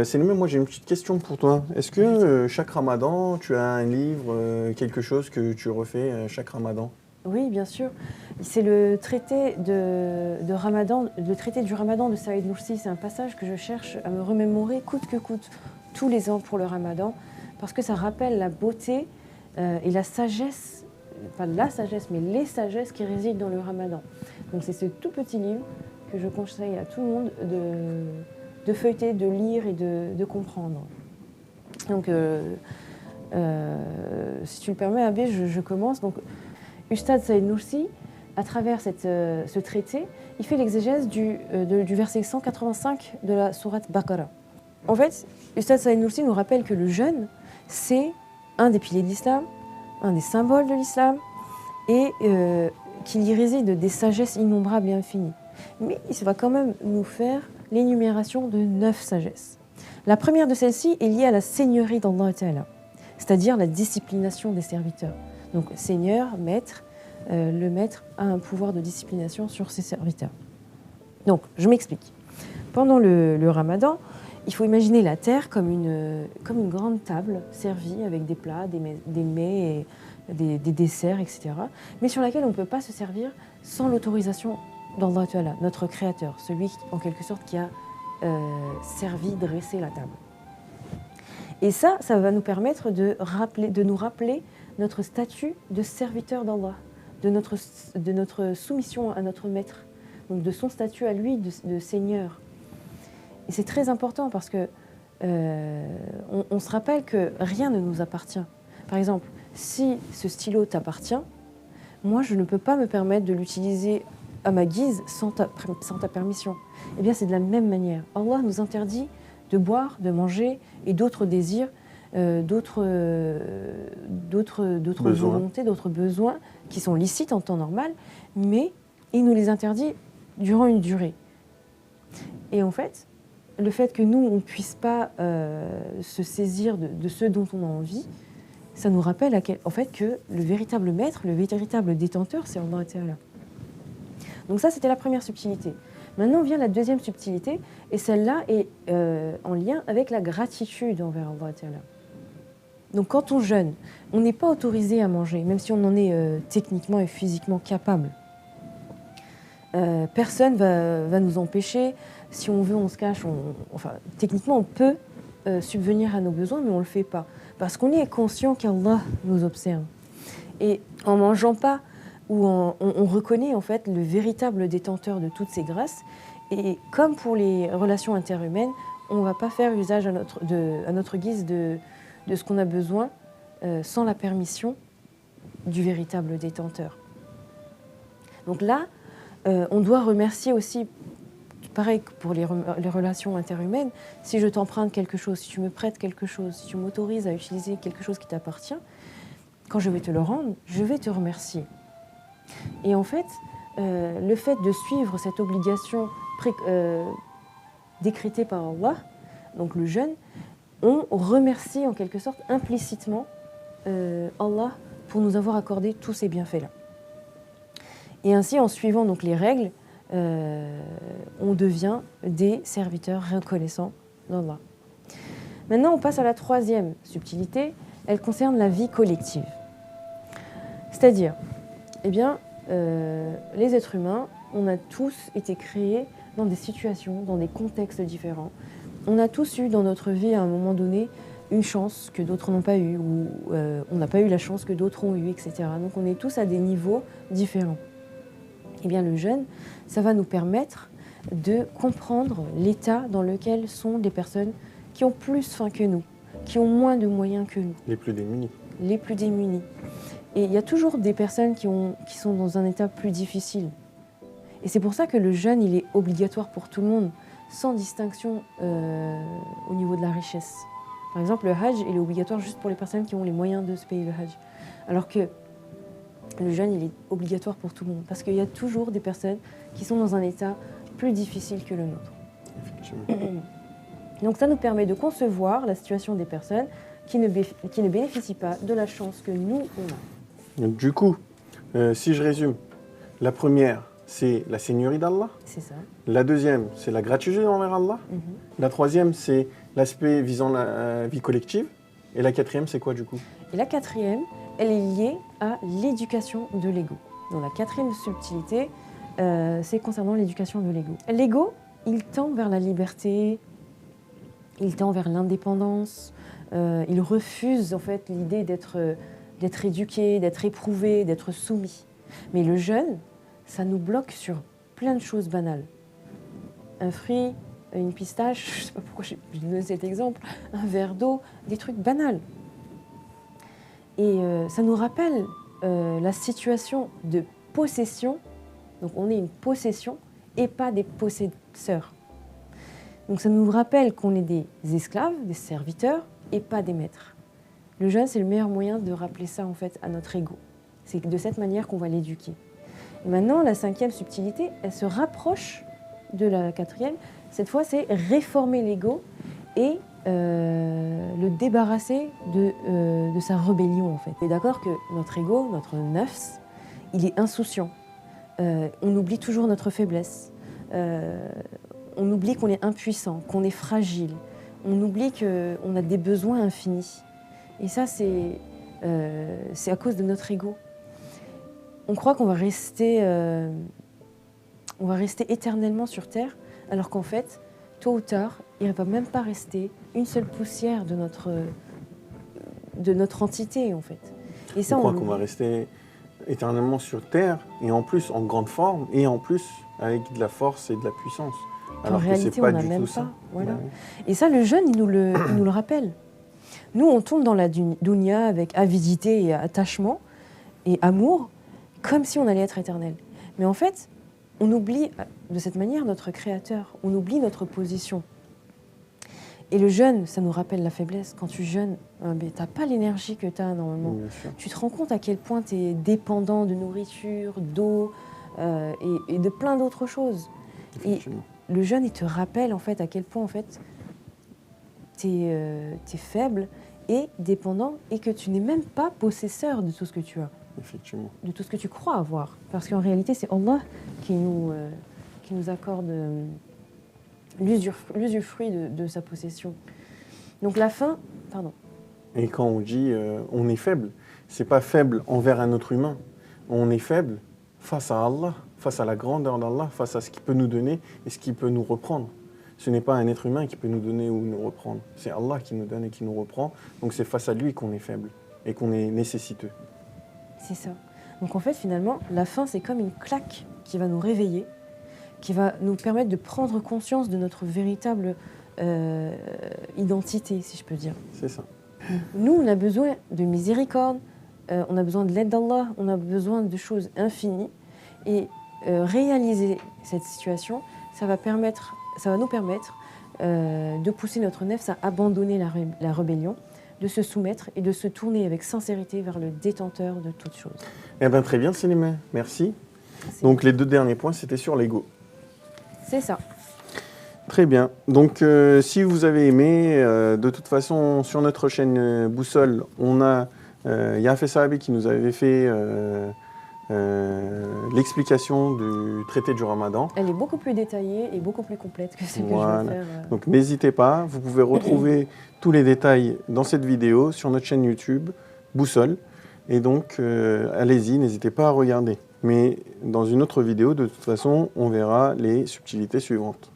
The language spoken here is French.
Céline, moi j'ai une petite question pour toi. Est-ce que chaque ramadan, tu as un livre, quelque chose que tu refais chaque ramadan? Oui, bien sûr. C'est le traité de Ramadan, le traité du Ramadan de Saïd Nursi. C'est un passage que je cherche à me remémorer coûte que coûte tous les ans pour le Ramadan, parce que ça rappelle la beauté et la sagesse, pas la sagesse, mais les sagesses qui résident dans le Ramadan. Donc c'est ce tout petit livre que je conseille à tout le monde de feuilleter, de lire et de comprendre. Donc, si tu le permets, Abbé, je commence. Donc, Ustad Saïd Nursi, à travers ce traité, il fait l'exégèse du verset 185 de la sourate Baqara. En fait, Ustad Saïd Nursi nous rappelle que le jeûne, c'est un des piliers de l'islam, un des symboles de l'islam, et qu'il y réside des sagesses innombrables et infinies. Mais il va quand même nous faire l'énumération de 9 sagesses. La première de celles-ci est liée à la seigneurie d'Allah Ta'ala, c'est-à-dire la disciplination des serviteurs. Donc, seigneur, maître, le maître a un pouvoir de disciplination sur ses serviteurs. Donc, je m'explique. Pendant le ramadan, il faut imaginer la terre comme une grande table servie avec des plats, des mets, et des desserts, etc. Mais sur laquelle on ne peut pas se servir sans l'autorisation d'Allah Ta'ala, notre créateur, celui en quelque sorte qui a servi, dressé la table. Et ça va nous permettre de nous rappeler notre statut de serviteur d'Allah, de notre soumission à notre maître, donc de son statut à lui de seigneur. Et c'est très important parce que on se rappelle que rien ne nous appartient. Par exemple, si ce stylo t'appartient, moi je ne peux pas me permettre de l'utiliser à ma guise sans ta permission. Eh bien c'est de la même manière. Allah nous interdit de boire, de manger et d'autres désirs, d'autres volontés, d'autres besoins qui sont licites en temps normal, mais il nous les interdit durant une durée. Et en fait, le fait que nous, on ne puisse pas se saisir de ce dont on a envie, ça nous rappelle en fait que le véritable maître, le véritable détenteur, c'est Allah Ta'ala. Donc ça, c'était la première subtilité. Maintenant vient la deuxième subtilité, et celle-là est en lien avec la gratitude envers Allah Ta'ala. Donc quand on jeûne, on n'est pas autorisé à manger, même si on en est techniquement et physiquement capable. Personne va nous empêcher. Si on veut, on se cache. Techniquement, on peut subvenir à nos besoins, mais on ne le fait pas. Parce qu'on est conscient qu'Allah nous observe. Et en mangeant pas, on reconnaît en fait le véritable détenteur de toutes ces grâces. Et comme pour les relations interhumaines, on ne va pas faire usage à notre guise de ce qu'on a besoin sans la permission du véritable détenteur. Donc là, on doit remercier aussi, pareil que pour les relations interhumaines, si je t'emprunte quelque chose, si tu me prêtes quelque chose, si tu m'autorises à utiliser quelque chose qui t'appartient, quand je vais te le rendre, je vais te remercier. Et en fait, le fait de suivre cette obligation décrétée par Allah, donc le jeûne, on remercie en quelque sorte implicitement Allah pour nous avoir accordé tous ces bienfaits-là. Et ainsi, en suivant donc les règles, on devient des serviteurs reconnaissants d'Allah. Maintenant, on passe à la troisième subtilité. Elle concerne la vie collective. C'est-à-dire, les êtres humains, on a tous été créés dans des situations, dans des contextes différents. On a tous eu dans notre vie, à un moment donné, une chance que d'autres n'ont pas eue, ou on n'a pas eu la chance que d'autres ont eue, etc. Donc on est tous à des niveaux différents. Eh bien, le jeûne, ça va nous permettre de comprendre l'état dans lequel sont des personnes qui ont plus faim que nous, qui ont moins de moyens que nous. Les plus démunis. Les plus démunis. Et il y a toujours des personnes qui sont dans un état plus difficile. Et c'est pour ça que le jeûne, il est obligatoire pour tout le monde, sans distinction au niveau de la richesse. Par exemple, le hajj, il est obligatoire juste pour les personnes qui ont les moyens de se payer le hajj. Alors que le jeûne, il est obligatoire pour tout le monde, parce qu'il y a toujours des personnes qui sont dans un état plus difficile que le nôtre. Effectivement. Donc ça nous permet de concevoir la situation des personnes qui ne bénéficient pas de la chance que nous, on a. Donc, du coup, si je résume, la première, c'est la seigneurie d'Allah. C'est ça. La deuxième, c'est la gratitude envers Allah. La troisième, c'est l'aspect visant la vie collective. Et la quatrième, c'est quoi du coup? Et la quatrième, elle est liée à l'éducation de l'ego. Donc la quatrième subtilité, c'est concernant l'éducation de l'ego. L'ego, il tend vers la liberté, il tend vers l'indépendance, il refuse en fait l'idée d'être éduqué, d'être éprouvé, d'être soumis. Mais le jeûne, ça nous bloque sur plein de choses banales. Un fruit, une pistache, je ne sais pas pourquoi j'ai donné cet exemple, un verre d'eau, des trucs banals. Et ça nous rappelle la situation de possession. Donc on est une possession et pas des possesseurs. Donc ça nous rappelle qu'on est des esclaves, des serviteurs et pas des maîtres. Le jeûne, c'est le meilleur moyen de rappeler ça en fait à notre ego. C'est de cette manière qu'on va l'éduquer. Et maintenant, la cinquième subtilité, elle se rapproche de la quatrième. Cette fois, c'est réformer l'ego et le débarrasser de sa rébellion en fait. Et d'accord que notre ego, notre nafs, il est insouciant. On oublie toujours notre faiblesse. On oublie qu'on est impuissant, qu'on est fragile. On oublie qu'on a des besoins infinis. Et ça, c'est à cause de notre ego. On croit qu'on va rester éternellement sur Terre, alors qu'en fait, tôt ou tard, il ne va même pas rester une seule poussière de notre entité, en fait. Et ça, on croit qu'on va rester éternellement sur Terre, et en plus en grande forme, et en plus avec de la force et de la puissance. Alors en réalité, on n'a même pas. Voilà. Ouais. Et ça, le jeûne, il nous le rappelle. Nous, on tombe dans la dunya avec avidité et attachement et amour, comme si on allait être éternel. Mais en fait, on oublie de cette manière notre Créateur, on oublie notre position. Et le jeûne, ça nous rappelle la faiblesse. Quand tu jeûnes, tu n'as pas l'énergie que tu as normalement. Tu te rends compte à quel point tu es dépendant de nourriture, d'eau et de plein d'autres choses. Et le jeûne, il te rappelle en fait à quel point en fait, tu es faible et dépendant et que tu n'es même pas possesseur de tout ce que tu as. Effectivement. De tout ce que tu crois avoir. Parce qu'en réalité, c'est Allah qui nous accorde l'usufruit de sa possession. Donc la fin, pardon. Et quand on dit on est faible, c'est pas faible envers un autre humain. On est faible face à Allah, face à la grandeur d'Allah, face à ce qu'il peut nous donner et ce qu'il peut nous reprendre. Ce n'est pas un être humain qui peut nous donner ou nous reprendre. C'est Allah qui nous donne et qui nous reprend. Donc c'est face à lui qu'on est faible et qu'on est nécessiteux. C'est ça. Donc en fait, finalement, la fin, c'est comme une claque qui va nous réveiller, qui va nous permettre de prendre conscience de notre véritable identité, si je peux dire. C'est ça. Nous, on a besoin de miséricorde, on a besoin de l'aide d'Allah, on a besoin de choses infinies. Et réaliser cette situation, ça va nous permettre de pousser notre nefs à abandonner la rébellion, de se soumettre et de se tourner avec sincérité vers le détenteur de toutes choses. Eh bien, très bien, Célimé. Merci. Donc, les deux derniers points, c'était sur l'ego. C'est ça. Très bien. Donc, si vous avez aimé, de toute façon, sur notre chaîne Boussole, on a Yafe Sahabi qui nous avait fait l'explication du traité du Ramadan. Elle est beaucoup plus détaillée et beaucoup plus complète que celle voilà. que je vais faire. Donc, n'hésitez pas. Vous pouvez retrouver tous les détails dans cette vidéo sur notre chaîne YouTube Boussole. Et donc, allez-y, n'hésitez pas à regarder. Mais dans une autre vidéo, de toute façon, on verra les subtilités suivantes.